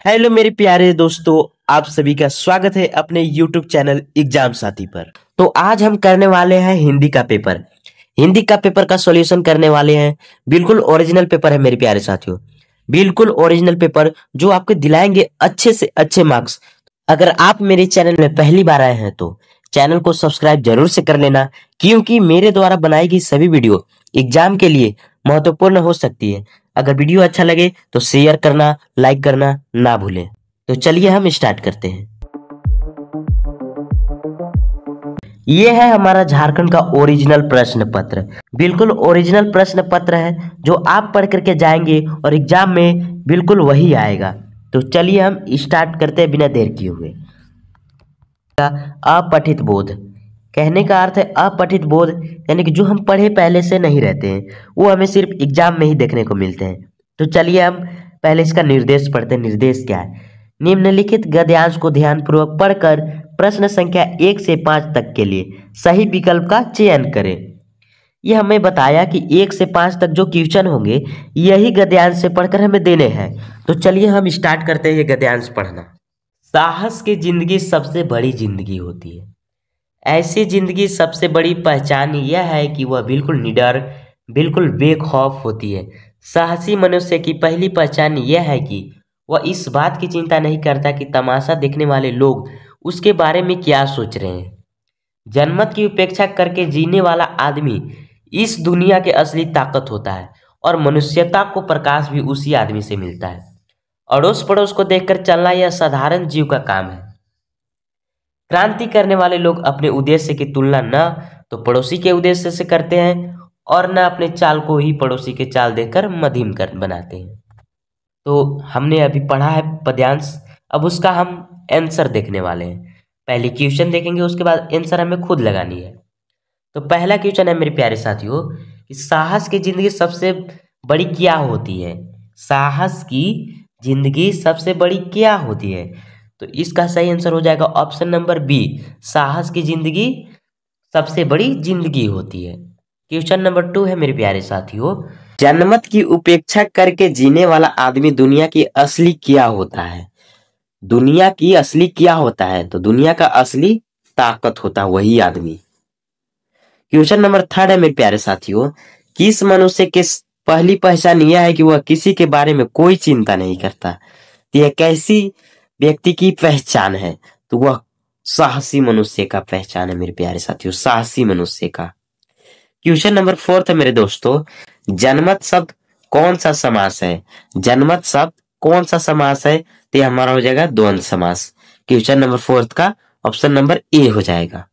Hello मेरे प्यारे दोस्तों, आप सभी का स्वागत है अपने YouTube चैनल एग्जाम साथी पर। तो आज हम करने वाले हैं हिंदी का पेपर। हिंदी का पेपर का सॉल्यूशन करने वाले हैं। बिल्कुल ओरिजिनल पेपर है मेरे प्यारे साथियों, बिल्कुल ओरिजिनल पेपर जो आपको दिलाएंगे अच्छे से अच्छे मार्क्स। अगर आप मेरे चैनल में पहली बार आए हैं तो चैनल को सब्सक्राइब जरूर से कर लेना, क्योंकि मेरे द्वारा बनाई गई सभी वीडियो एग्जाम के लिए महत्वपूर्ण हो सकती है। अगर वीडियो अच्छा लगे तो शेयर करना, लाइक करना ना भूलें। तो चलिए हम स्टार्ट करते हैं। ये है हमारा झारखंड का ओरिजिनल प्रश्न पत्र। बिल्कुल ओरिजिनल प्रश्न पत्र है जो आप पढ़ करके जाएंगे और एग्जाम में बिल्कुल वही आएगा। तो चलिए हम स्टार्ट करते हैं बिना देर किए हुए। अपठित बोध, कहने का अर्थ है अपठित बोध, यानी कि जो हम पढ़े पहले से नहीं रहते हैं, वो हमें सिर्फ एग्जाम में ही देखने को मिलते हैं। तो चलिए हम पहले इसका निर्देश पढ़ते हैं। निर्देश क्या है? निम्नलिखित गद्यांश को ध्यानपूर्वक पढ़कर प्रश्न संख्या 1 से 5 तक के लिए सही विकल्प का चयन करें। यह हमें बताया कि 1 से 5 तक जो क्वेश्चन होंगे यही गद्यांश से पढ़कर हमें देने हैं। तो चलिए हम स्टार्ट करते हैं ये गद्यांश पढ़ना। साहस की जिंदगी सबसे बड़ी जिंदगी होती है। ऐसी जिंदगी सबसे बड़ी पहचान यह है कि वह बिल्कुल निडर, बिल्कुल बेखौफ होती है। साहसी मनुष्य की पहली पहचान यह है कि वह इस बात की चिंता नहीं करता कि तमाशा देखने वाले लोग उसके बारे में क्या सोच रहे हैं। जनमत की उपेक्षा करके जीने वाला आदमी इस दुनिया के असली ताकत होता है और मनुष्यता को प्रकाश भी उसी आदमी से मिलता है। अड़ोस पड़ोस को देखकर चलना यह साधारण जीव का काम है। क्रांति करने वाले लोग अपने उद्देश्य की तुलना न तो पड़ोसी के उद्देश्य से करते हैं और न अपने चाल को ही पड़ोसी के चाल देखकर मध्यम कर बनाते हैं। तो हमने अभी पढ़ा है पद्यांश, अब उसका हम आंसर देखने वाले हैं। पहले क्वेश्चन देखेंगे, उसके बाद आंसर हमें खुद लगानी है। तो पहला क्वेश्चन है मेरे प्यारे साथियों कि साहस की जिंदगी सबसे बड़ी क्या होती है? साहस की जिंदगी सबसे बड़ी क्या होती है? तो इसका सही आंसर हो जाएगा ऑप्शन नंबर बी, साहस की जिंदगी सबसे बड़ी जिंदगी होती है। क्वेश्चन नंबर 2 है मेरे प्यारे साथियों, जनमत की उपेक्षा करके जीने वाला आदमी दुनिया की असली क्या होता है? दुनिया की असली क्या होता है? तो दुनिया का असली ताकत होता है वही आदमी। क्वेश्चन नंबर 3 है मेरे प्यारे साथियों, किस मनुष्य के पहली पहचान यह है कि वह किसी के बारे में कोई चिंता नहीं करता? तो यह कैसी व्यक्ति की पहचान है? तो वह साहसी मनुष्य का पहचान है मेरे प्यारे साथियों, साहसी मनुष्य का। क्वेश्चन नंबर 4 है मेरे दोस्तों, जनमत शब्द कौन सा समास है? जनमत शब्द कौन सा समास है? तो यह हमारा हो जाएगा द्वंद्व समास। क्वेश्चन नंबर 4 का ऑप्शन नंबर ए हो जाएगा।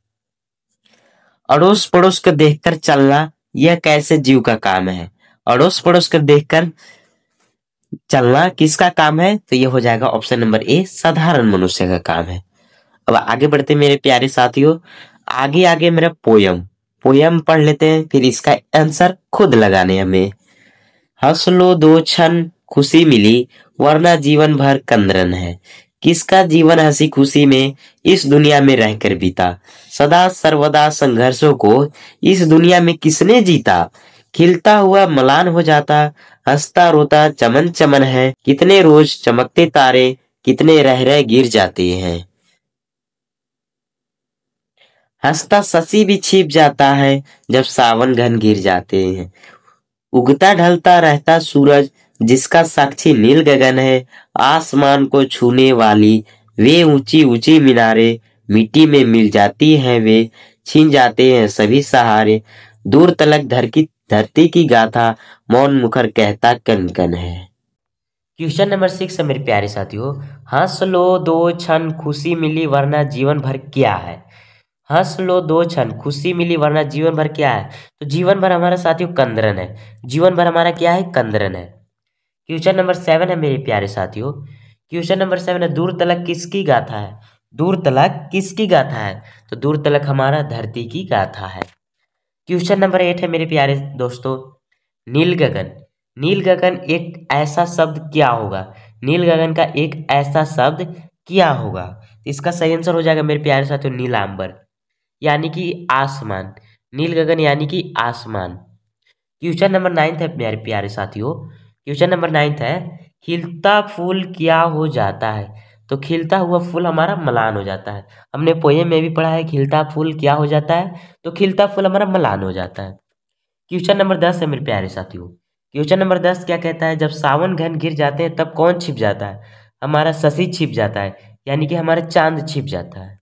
अड़ोस पड़ोस को देखकर चलना यह कैसे जीव का काम है? अड़ोस पड़ोस को देखकर चलना किसका काम है? तो यह हो जाएगा ऑप्शन नंबर ए, साधारण मनुष्य का काम है। अब आगे बढ़ते मेरे प्यारे साथियों, आगे मेरा पोयम पढ़ लेते हैं, फिर इसका आंसर खुद लगाने हमें। हंस लो 2 क्षण खुशी मिली वरना जीवन भर कंदरन है। किसका जीवन हंसी खुशी में इस दुनिया में रहकर बीता? सदा सर्वदा संघर्षों को इस दुनिया में किसने जीता? खिलता हुआ मलान हो जाता, हंसता रोता चमन चमन है। कितने रोज चमकते तारे, कितने रह रह गिर जाते हैं। हंसता शशि भी छिप जाता है जब सावन घन गिर जाते हैं। उगता ढलता रहता सूरज जिसका साक्षी नील गगन है। आसमान को छूने वाली वे ऊंची ऊंची मीनारें मिट्टी में मिल जाती हैं, वे छीन जाते हैं सभी सहारे। दूर तलक धरती की गाथा मौन मुखर कहता कन कन है। क्वेश्चन नंबर 6 है मेरे प्यारे साथियों, हंस लो 2 क्षण खुशी मिली वरना जीवन भर क्या है? हंस लो 2 क्षण खुशी मिली वरना जीवन भर क्या है? तो जीवन भर हमारा साथियों कंदरन है। जीवन भर हमारा क्या है? कंदरन है। क्वेश्चन नंबर 7 है मेरे प्यारे साथियों, क्वेश्चन नंबर 7 है, दूर तलक किसकी गाथा है? दूर तलक किसकी गाथा है? तो दूर तलक हमारा धरती की गाथा है। क्वेश्चन नंबर 8 है मेरे प्यारे दोस्तों, नील गगन। नील गगन एक ऐसा शब्द क्या होगा? नील गगन का एक ऐसा शब्द क्या होगा? इसका सही आंसर हो जाएगा मेरे प्यारे साथियों नीलांबर, यानी कि आसमान। नील गगन यानी कि आसमान। क्वेश्चन नंबर 9 है मेरे प्यारे साथियों, क्वेश्चन नंबर 9 है खिलता फूल क्या हो जाता है? तो खिलता हुआ फूल हमारा म्लान हो जाता है। हमने पोएम में भी पढ़ा है खिलता फूल क्या हो जाता है, तो खिलता फूल हमारा म्लान हो जाता है। क्वेश्चन नंबर 10 है मेरे प्यारे साथियों। क्वेश्चन नंबर 10 क्या कहता है? जब सावन घन गिर जाते हैं तब कौन छिप जाता है? हमारा शशि छिप जाता है, यानी कि हमारा चांद छिप जाता है।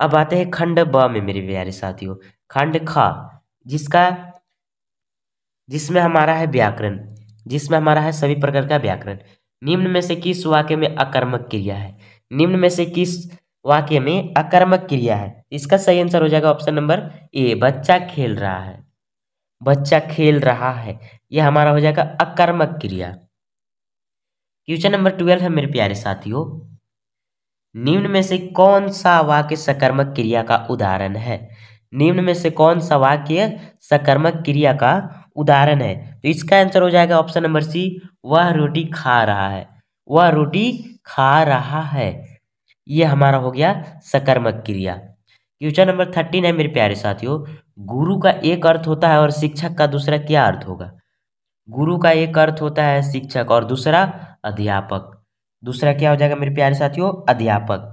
अब आते हैं खंड ब में मेरे प्यारे साथियों। खंड ख, जिसका जिसमें हमारा है व्याकरण, जिसमें हमारा है सभी प्रकार का व्याकरण। निम्न में से किस वाक्य में अकर्मक क्रिया है? निम्न में से किस वाक्य में अकर्मक क्रिया है? इसका सही आंसर हो जाएगा ऑप्शन नंबर ए, बच्चा खेल रहा है। बच्चा खेल रहा है, यह हमारा हो जाएगा अकर्मक क्रिया। क्वेश्चन नंबर 12 है मेरे प्यारे साथियों। निम्न में से कौन सा वाक्य सकर्मक क्रिया का उदाहरण है? निम्न में से कौन सा वाक्य सकर्मक क्रिया का उदाहरण है? तो इसका आंसर हो जाएगा ऑप्शन नंबर सी, वह रोटी खा रहा है। वह रोटी खा रहा है, यह हमारा हो गया सकर्मक क्रिया। क्वेश्चन नंबर 13 है मेरे प्यारे साथियों। गुरु का एक अर्थ होता है और शिक्षक का दूसरा क्या अर्थ होगा? गुरु का एक अर्थ होता है शिक्षक और दूसरा अध्यापक। दूसरा क्या हो जाएगा मेरे प्यारे साथियों? अध्यापक।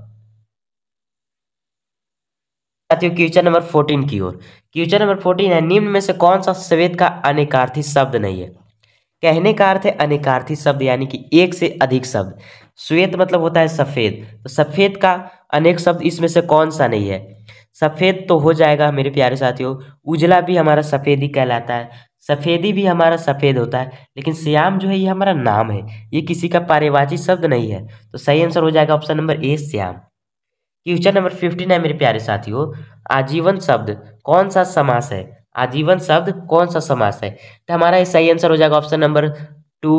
साथियों क्वेश्चन नंबर 14 की ओर। क्वेश्चन नंबर 14 है, निम्न में से कौन सा श्वेत का अनेकार्थी शब्द नहीं है? कहने का अर्थ है अनेकार्थी शब्द, यानी कि एक से अधिक शब्द। श्वेत मतलब होता है सफेद, तो सफेद का अनेक शब्द इसमें से कौन सा नहीं है? सफेद तो हो जाएगा मेरे प्यारे साथियों, उजला भी हमारा सफेद ही कहलाता है, सफेदी भी हमारा सफेद होता है, लेकिन श्याम जो है ये हमारा नाम है, ये किसी का पारिभाषिक शब्द नहीं है। तो सही आंसर हो जाएगा option number A, Shyam. Question number 15 है मेरे प्यारे साथियों। आजीवन शब्द कौन सा समास है? आजीवन शब्द कौन सा समास है? तो हमारा ये सही आंसर हो जाएगा ऑप्शन नंबर 2,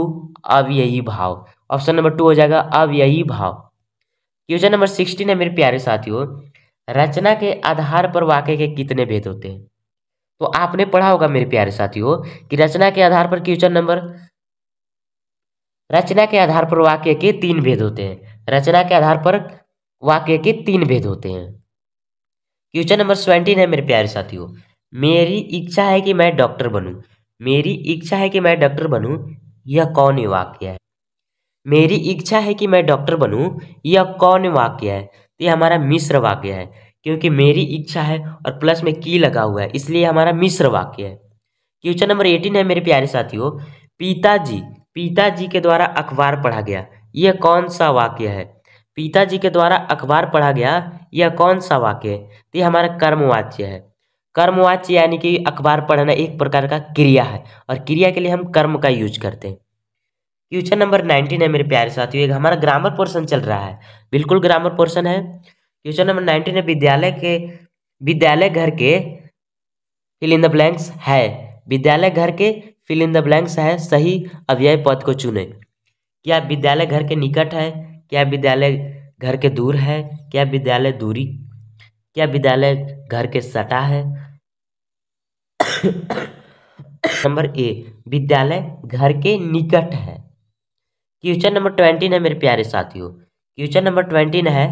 अव्ययी भाव। ऑप्शन नंबर 2 हो जाएगा अव्ययी भाव। क्वेश्चन नंबर 16 है मेरे प्यारे साथियों। रचना के आधार पर वाक्य के कितने भेद होते हैं? तो आपने पढ़ा होगा मेरे प्यारे साथियों कि रचना के आधार पर वाक्य के 3 भेद होते हैं। रचना के आधार पर वाक्य के 3 भेद होते हैं। क्वेश्चन नंबर 17 है मेरे प्यारे साथियों। मेरी इच्छा है कि मैं डॉक्टर बनूं। मेरी इच्छा है कि मैं डॉक्टर बनूं, यह कौन वाक्य है? मेरी इच्छा है कि मैं डॉक्टर बनूं, यह कौन वाक्य है? तो यह हमारा मिश्र वाक्य है, क्योंकि मेरी इच्छा है और प्लस में की लगा हुआ है, इसलिए हमारा मिश्र वाक्य है। क्वेश्चन नंबर 18 है मेरे प्यारे साथियों। पिताजी पिताजी के द्वारा अखबार पढ़ा गया, यह कौन सा वाक्य है? पिताजी के द्वारा अखबार पढ़ा गया, यह कौन सा वाक्य है? तो ये हमारा कर्मवाच्य है। कर्मवाच्य यानी कि अखबार पढ़ना एक प्रकार का क्रिया है, और क्रिया के लिए हम कर्म का यूज करते हैं। क्वेश्चन नंबर 19 है मेरे प्यारे साथियों। एक हमारा ग्रामर पोर्शन चल रहा है, बिल्कुल ग्रामर पोर्शन है। क्वेश्चन नंबर 19 है, विद्यालय घर के फिल इन द ब्लैंक्स है। विद्यालय घर के फिल इन द ब्लैंक्स है, सही अव्यय पद को चुने। क्या विद्यालय घर के निकट है? क्या विद्यालय घर के दूर है? क्या विद्यालय दूरी? क्या विद्यालय घर के सटा है? नंबर ए, विद्यालय घर के निकट है। क्वेश्चन नंबर 20 है मेरे प्यारे साथियों। क्वेश्चन नंबर 20 है,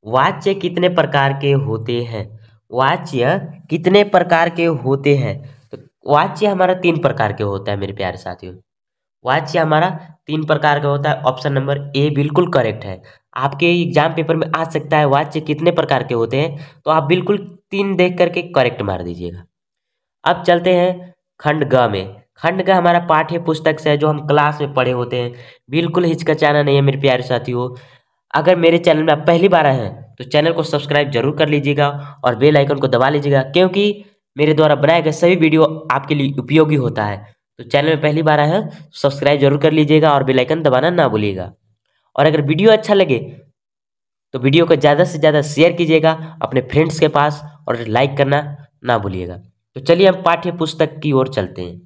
वाच्य कितने प्रकार के होते हैं? वाच्य कितने प्रकार के होते हैं? तो वाच्य हमारा 3 प्रकार के होता है मेरे प्यारे साथियों। वाच्य हमारा 3 प्रकार का होता है। ऑप्शन नंबर ए बिल्कुल करेक्ट है। आपके एग्जाम पेपर में आ सकता है वाच्य कितने प्रकार के होते हैं, तो आप बिल्कुल 3 देख करके करेक्ट मार दीजिएगा। अब चलते हैं खंड ग में। खंड ग हमारा पाठ्य पुस्तक से है, जो हम क्लास में पढ़े होते हैं। बिल्कुल हिचकिचाना नहीं है मेरे प्यारे साथियों। अगर मेरे चैनल में आप पहली बार आए हैं तो चैनल को सब्सक्राइब जरूर कर लीजिएगा और बेल आइकन को दबा लीजिएगा, क्योंकि मेरे द्वारा बनाए गए सभी वीडियो आपके लिए उपयोगी होता है। तो चैनल में पहली बार आए हैं सब्सक्राइब जरूर कर लीजिएगा और बेल आइकन दबाना ना भूलिएगा। और अगर वीडियो अच्छा लगे तो वीडियो को ज़्यादा से ज़्यादा शेयर कीजिएगा अपने फ्रेंड्स के पास, और लाइक करना ना भूलिएगा। तो चलिए हम पाठ्य पुस्तक की ओर चलते हैं।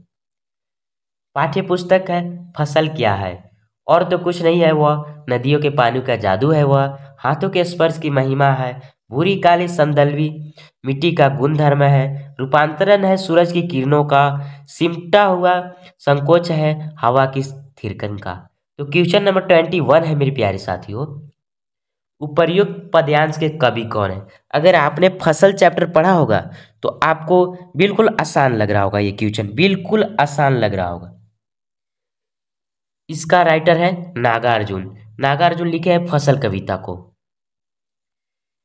पाठ्य पुस्तक है फसल क्या है? और तो कुछ नहीं है, वह नदियों के पानी का जादू है, वह हाथों के स्पर्श की महिमा है, भूरी काली संदलवी मिट्टी का गुणधर्म है, रूपांतरण है सूरज की किरणों का, सिमटा हुआ संकोच है हवा की थिरकन का। तो क्वेश्चन नंबर 21 है मेरे प्यारे साथियों। उपर्युक्त पद्यांश के कवि कौन है? अगर आपने फसल चैप्टर पढ़ा होगा तो आपको बिल्कुल आसान लग रहा होगा, ये क्वेश्चन बिल्कुल आसान लग रहा होगा। इसका राइटर है नागार्जुन। नागार्जुन लिखे हैं फसल कविता को।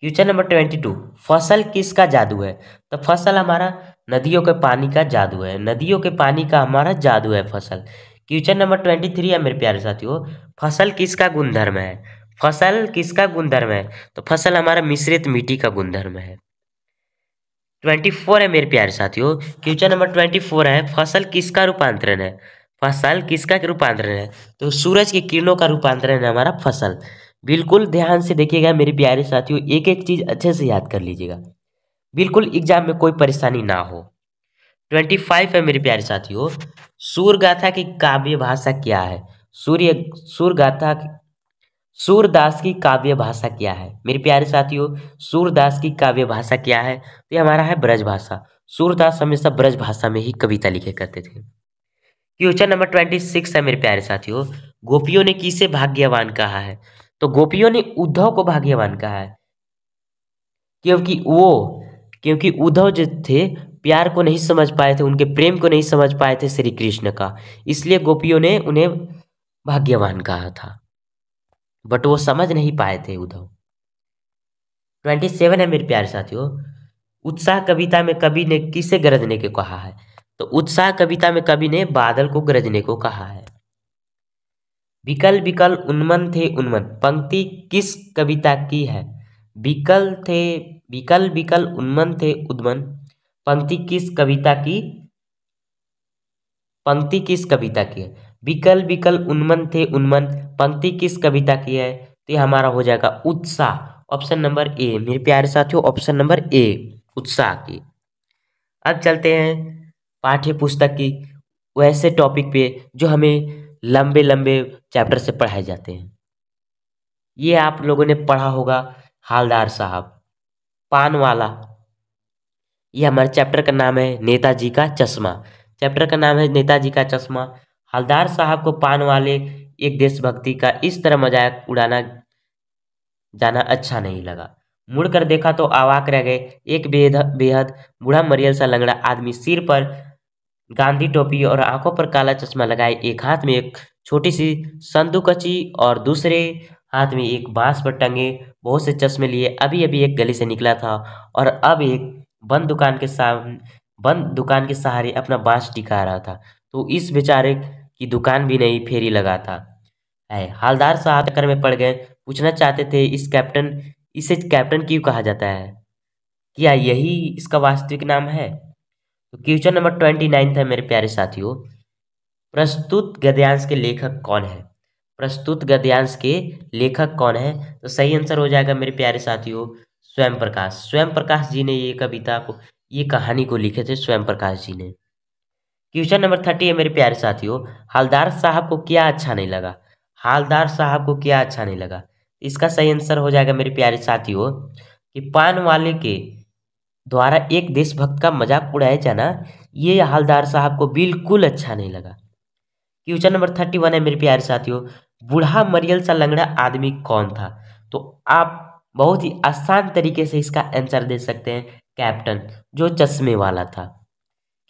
क्वेश्चन नंबर 22, फसल किसका जादू है? तो फसल हमारा नदियों के पानी का जादू है, नदियों के पानी का हमारा जादू है फसल। क्वेश्चन नंबर 23 है मेरे प्यारे साथियों, फसल किसका गुणधर्म है? फसल किसका गुणधर्म है? तो फसल हमारा मिश्रित मिट्टी का गुणधर्म है। 24 है मेरे प्यारे साथियों, क्वेश्चन नंबर 24 है, फसल किसका रूपांतरण है? फसल किसका रूपांतरण है? तो सूरज की किरणों का रूपांतरण है हमारा फसल। बिल्कुल ध्यान से देखिएगा मेरे प्यारे साथियों, एक एक चीज अच्छे से याद कर लीजिएगा, बिल्कुल एग्जाम में कोई परेशानी ना हो। 25 है मेरे प्यारे साथियों, सूर गाथा की काव्य भाषा क्या है? सूर्य सूर गाथा सूरदास की काव्य भाषा क्या है मेरे प्यारे साथियों? सूरदास की काव्य भाषा क्या है? तो ये हमारा है ब्रज भाषा। सूरदास हमेशा ब्रज भाषा में ही कविता लिखे करते थे। क्वेश्चन नंबर 26 है मेरे प्यारे साथियों, गोपियों ने किसे भाग्यवान कहा है? तो गोपियों ने उद्धव को भाग्यवान कहा है, क्योंकि क्योंकि उद्धव जो थे प्यार को नहीं समझ पाए थे, उनके प्रेम को नहीं समझ पाए थे श्री कृष्ण का, इसलिए गोपियों ने उन्हें भाग्यवान कहा था, बट वो समझ नहीं पाए थे उद्धव। 27 है मेरे प्यारे साथियों, उत्साह कविता में कवि ने किसे गरजने को कहा है? तो उत्साह कविता में कवि ने बादल को गरजने को कहा है। विकल विकल उन्मन थे उन्मन पंक्ति किस कविता की है? विकल विकल उन्मन थे उन्मन पंक्ति किस कविता की है? विकल विकल उन्मन थे उन्मन पंक्ति किस कविता की है? तो ये हमारा हो जाएगा उत्साह, ऑप्शन नंबर ए मेरे प्यारे साथियों, ऑप्शन नंबर ए उत्साह की। अब चलते हैं पाठ्य पुस्तक की वैसे टॉपिक पे जो हमें लंबे लंबे चैप्टर से पढ़ाए जाते हैं। ये आप लोगों ने पढ़ा होगा, हालदार साहब, पान वाला। ये हमारे चैप्टर का नाम है नेताजी का चश्मा। चैप्टर का नाम है नेताजी का चश्मा। हलदार साहब को पान वाले एक देशभक्ति का इस तरह मजाक उड़ाना जाना अच्छा नहीं लगा। मुड़कर देखा तो अवाक रह गए, एक बेहद बेहद बूढ़ा मरियल सा लंगड़ा आदमी सिर पर गांधी टोपी और आंखों पर काला चश्मा लगाए, एक हाथ में एक छोटी सी संदूकची और दूसरे हाथ में एक बांस पर टंगे बहुत से चश्मे लिए अभी अभी एक गली से निकला था और अब एक बंद दुकान के सहारे अपना बांस टिका रहा था, तो इस बेचारे की दुकान भी नहीं फेरी लगा था। हालदार साहब चक्कर में पड़ गए, पूछना चाहते थे इसे कैप्टन क्यों कहा जाता है, क्या यही इसका वास्तविक नाम है? तो क्वेश्चन नंबर 29 है मेरे प्यारे साथियों, प्रस्तुत गद्यांश के लेखक कौन है? प्रस्तुत गद्यांश के लेखक कौन है? तो सही आंसर हो जाएगा मेरे प्यारे साथियों स्वयं प्रकाश। स्वयं प्रकाश जी ने ये कहानी को लिखे थे, स्वयं प्रकाश जी ने। क्वेश्चन नंबर 30 है मेरे प्यारे साथियों, हालदार साहब को क्या अच्छा नहीं लगा? हालदार साहब को क्या अच्छा नहीं लगा? इसका सही आंसर हो जाएगा मेरे प्यारे साथियों कि पान वाले के द्वारा एक देशभक्त का मजाक उड़ाया जाना, ये हालदार साहब को बिल्कुल अच्छा नहीं लगा। क्वेश्चन नंबर 31 है मेरे प्यारे साथियों, बूढ़ा मरियल सा लंगड़ा आदमी कौन था? तो आप बहुत ही आसान तरीके से इसका आंसर दे सकते हैं, कैप्टन, जो चश्मे वाला था।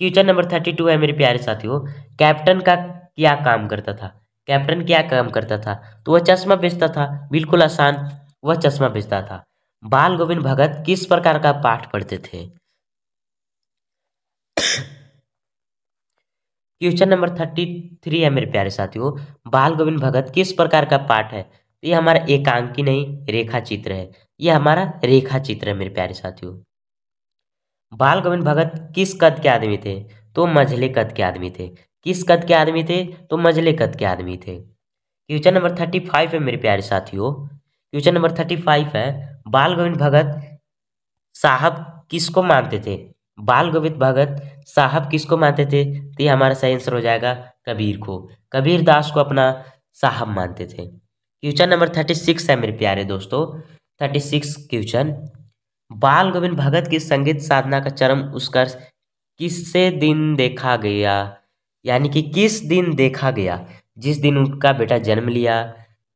क्वेश्चन नंबर 32 है मेरे प्यारे साथियों, कैप्टन का क्या काम करता था? कैप्टन क्या काम करता था? तो वह चश्मा बेचता था, बिल्कुल आसान, वह चश्मा बेचता था। बाल गोविंद भगत किस प्रकार का पाठ पढ़ते थे? क्वेश्चन नंबर 33 है मेरे प्यारे साथियों, बाल गोविंद भगत किस प्रकार का पाठ है? तो ये हमारा एकांकी नहीं रेखा चित्र है, ये हमारा रेखा चित्र है मेरे प्यारे साथियों। बाल गोविंद भगत किस कद के आदमी थे? तो मझले कद के आदमी थे। किस कद के आदमी थे? तो मझले कद के आदमी थे। क्वेश्चन नंबर 35 है मेरे प्यारे साथियों, क्वेश्चन नंबर 35 है, बाल गोविंद भगत साहब किसको मानते थे? बाल गोविंद भगत साहब किसको मानते थे? तो ये हमारा सही आंसर हो जाएगा कबीर को। कबीर दास को अपना साहब मानते थे। क्वेश्चन नंबर 36 है मेरे प्यारे दोस्तों, 36 क्वेश्चन, बाल गोविंद भगत की संगीत साधना का चरम उत्कर्ष किससे दिन देखा गया? यानी कि किस दिन देखा गया? जिस दिन उनका बेटा जन्म लिया,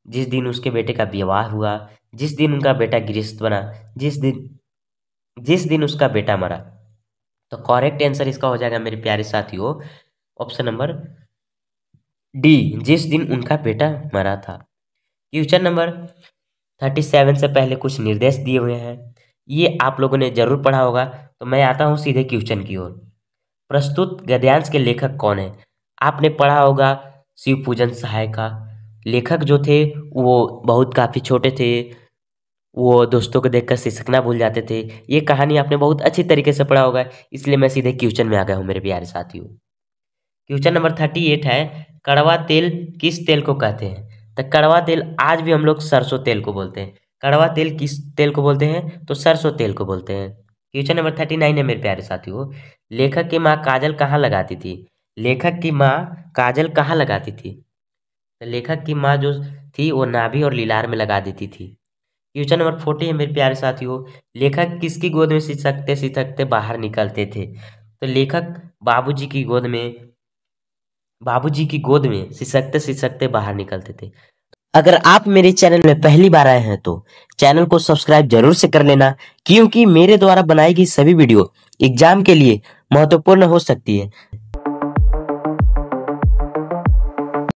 जिस दिन उसके बेटे का विवाह हुआ, जिस दिन उनका बेटा गृहस्थ बना, जिस दिन उसका बेटा मरा। तो करेक्ट आंसर इसका हो जाएगा मेरे प्यारे साथियों ऑप्शन नंबर डी, जिस दिन उनका बेटा मरा था। क्वेश्चन नंबर 37 से पहले कुछ निर्देश दिए हुए हैं, ये आप लोगों ने जरूर पढ़ा होगा। तो मैं आता हूँ सीधे क्वेश्चन की ओर। प्रस्तुत गद्यांश के लेखक कौन है? आपने पढ़ा होगा शिव पूजन सहाय का। लेखक जो थे वो बहुत काफ़ी छोटे थे, वो दोस्तों को देखकर सिसकना भूल जाते थे। ये कहानी आपने बहुत अच्छी तरीके से पढ़ा होगा, इसलिए मैं सीधे क्वेश्चन में आ गया हूँ मेरे प्यारे साथियों। क्वेश्चन नंबर 38 है, कड़वा तेल किस तेल को कहते हैं? तो कड़वा तेल आज भी हम लोग सरसों तेल को बोलते हैं। कड़वा तेल किस तेल को बोलते हैं? तो सरसों तेल को बोलते हैं। क्वेश्चन नंबर 39 है मेरे प्यारे साथियों, लेखक की माँ काजल कहाँ लगाती थी? लेखक की माँ काजल कहाँ लगाती थी? तो लेखक की माँ जो थी वो नाभि और लीलार में लगा देती थी। क्वेश्चन नंबर 40 है मेरे प्यारे साथियों, लेखक किसकी गोद में सिसकते सिसकते बाहर निकलते थे? तो लेखक बाबूजी की गोद में सिसकते सिसकते बाहर निकलते थे। अगर आप मेरे चैनल में पहली बार आए हैं तो चैनल को सब्सक्राइब जरूर से कर लेना, क्योंकि मेरे द्वारा बनाई गई सभी वीडियो एग्जाम के लिए महत्वपूर्ण हो सकती है।